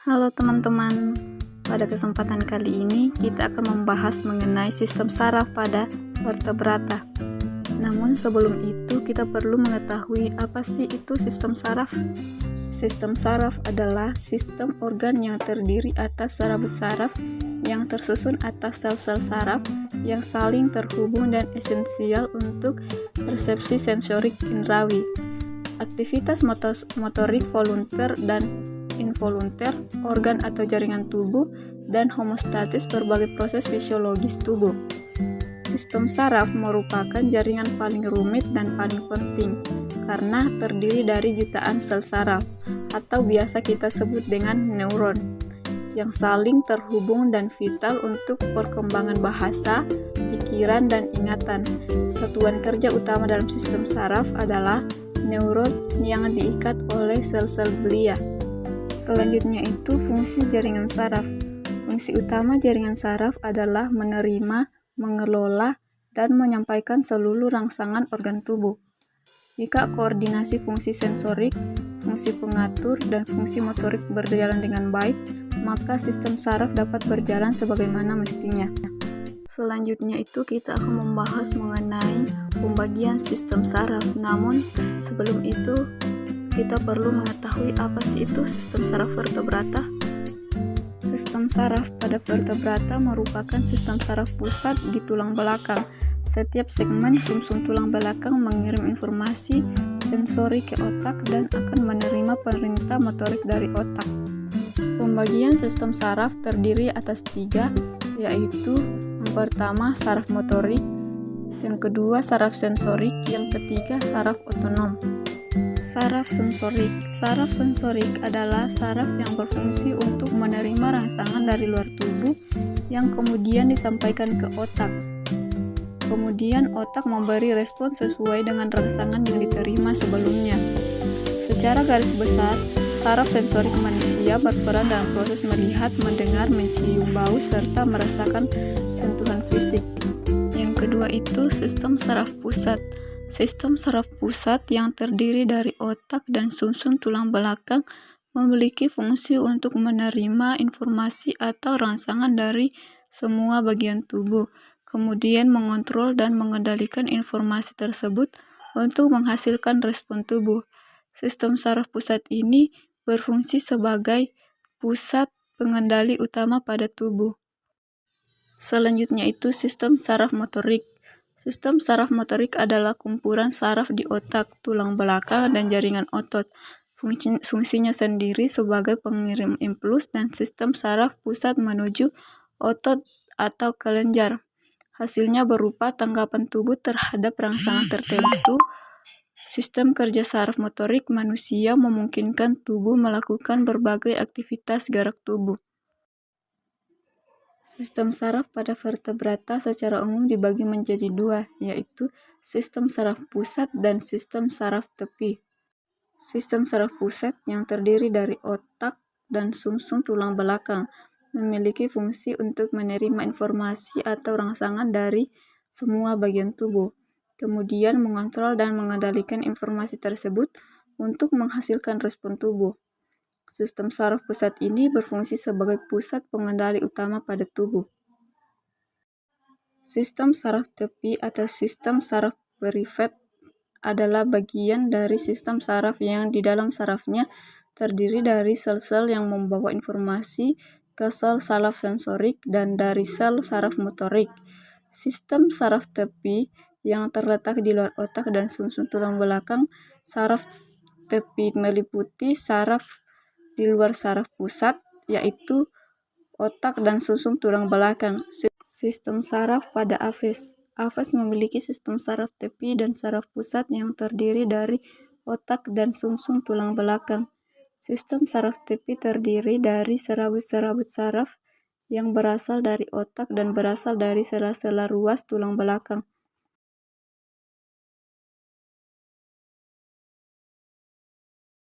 Halo teman-teman, pada kesempatan kali ini kita akan membahas mengenai sistem saraf pada vertebrata. Namun sebelum itu kita perlu mengetahui apa sih itu sistem saraf. Sistem saraf adalah sistem organ yang terdiri atas saraf-saraf yang tersusun atas sel-sel saraf yang saling terhubung dan esensial untuk persepsi sensorik indrawi, aktivitas motorik volunter dan involunter, organ atau jaringan tubuh, dan homeostatis berbagai proses fisiologis tubuh. Sistem saraf merupakan jaringan paling rumit dan paling penting karena terdiri dari jutaan sel saraf atau biasa kita sebut dengan neuron yang saling terhubung dan vital untuk perkembangan bahasa, pikiran, dan ingatan. Satuan kerja utama dalam sistem saraf adalah neuron yang diikat oleh sel-sel glia. Selanjutnya itu fungsi jaringan saraf. Fungsi utama jaringan saraf adalah menerima, mengelola, dan menyampaikan seluruh rangsangan organ tubuh. Jika koordinasi fungsi sensorik, fungsi pengatur, dan fungsi motorik berjalan dengan baik, maka sistem saraf dapat berjalan sebagaimana mestinya. Selanjutnya itu kita akan membahas mengenai pembagian sistem saraf. Namun sebelum itu kita perlu mengetahui apa sih itu sistem saraf vertebrata. Sistem saraf pada vertebrata merupakan sistem saraf pusat di tulang belakang. Setiap segmen sumsum tulang belakang mengirim informasi sensori ke otak dan akan menerima perintah motorik dari otak. Pembagian sistem saraf terdiri atas 3, yaitu yang pertama saraf motorik, yang kedua saraf sensorik, yang ketiga saraf otonom. Saraf sensorik. Saraf sensorik adalah saraf yang berfungsi untuk menerima rangsangan dari luar tubuh yang kemudian disampaikan ke otak. Kemudian otak memberi respon sesuai dengan rangsangan yang diterima sebelumnya. Secara garis besar, saraf sensorik manusia berperan dalam proses melihat, mendengar, mencium bau, serta merasakan sentuhan fisik. Yang kedua itu sistem saraf pusat. Sistem saraf pusat yang terdiri dari otak dan sumsum tulang belakang memiliki fungsi untuk menerima informasi atau rangsangan dari semua bagian tubuh, kemudian mengontrol dan mengendalikan informasi tersebut untuk menghasilkan respon tubuh. Sistem saraf pusat ini berfungsi sebagai pusat pengendali utama pada tubuh. Selanjutnya itu sistem saraf motorik. Sistem saraf motorik adalah kumpulan saraf di otak, tulang belakang, dan jaringan otot. Fungsinya sendiri sebagai pengirim impuls dan sistem saraf pusat menuju otot atau kelenjar. Hasilnya berupa tanggapan tubuh terhadap rangsangan tertentu. Sistem kerja saraf motorik manusia memungkinkan tubuh melakukan berbagai aktivitas gerak tubuh. Sistem saraf pada vertebrata secara umum dibagi menjadi 2, yaitu sistem saraf pusat dan sistem saraf tepi. Sistem saraf pusat yang terdiri dari otak dan sumsum tulang belakang memiliki fungsi untuk menerima informasi atau rangsangan dari semua bagian tubuh, kemudian mengontrol dan mengendalikan informasi tersebut untuk menghasilkan respon tubuh. Sistem saraf pusat ini berfungsi sebagai pusat pengendali utama pada tubuh. Sistem saraf tepi atau sistem saraf perifet adalah bagian dari sistem saraf yang di dalam sarafnya terdiri dari sel-sel yang membawa informasi ke sel saraf sensorik dan dari sel saraf motorik. Sistem saraf tepi yang terletak di luar otak dan sumsum tulang belakang. Saraf tepi meliputi saraf di luar saraf pusat, yaitu otak dan sumsum tulang belakang. Sistem saraf pada aves. Aves memiliki sistem saraf tepi dan saraf pusat yang terdiri dari otak dan sumsum tulang belakang. Sistem saraf tepi terdiri dari serabut-serabut saraf yang berasal dari otak dan berasal dari sela-sela ruas tulang belakang.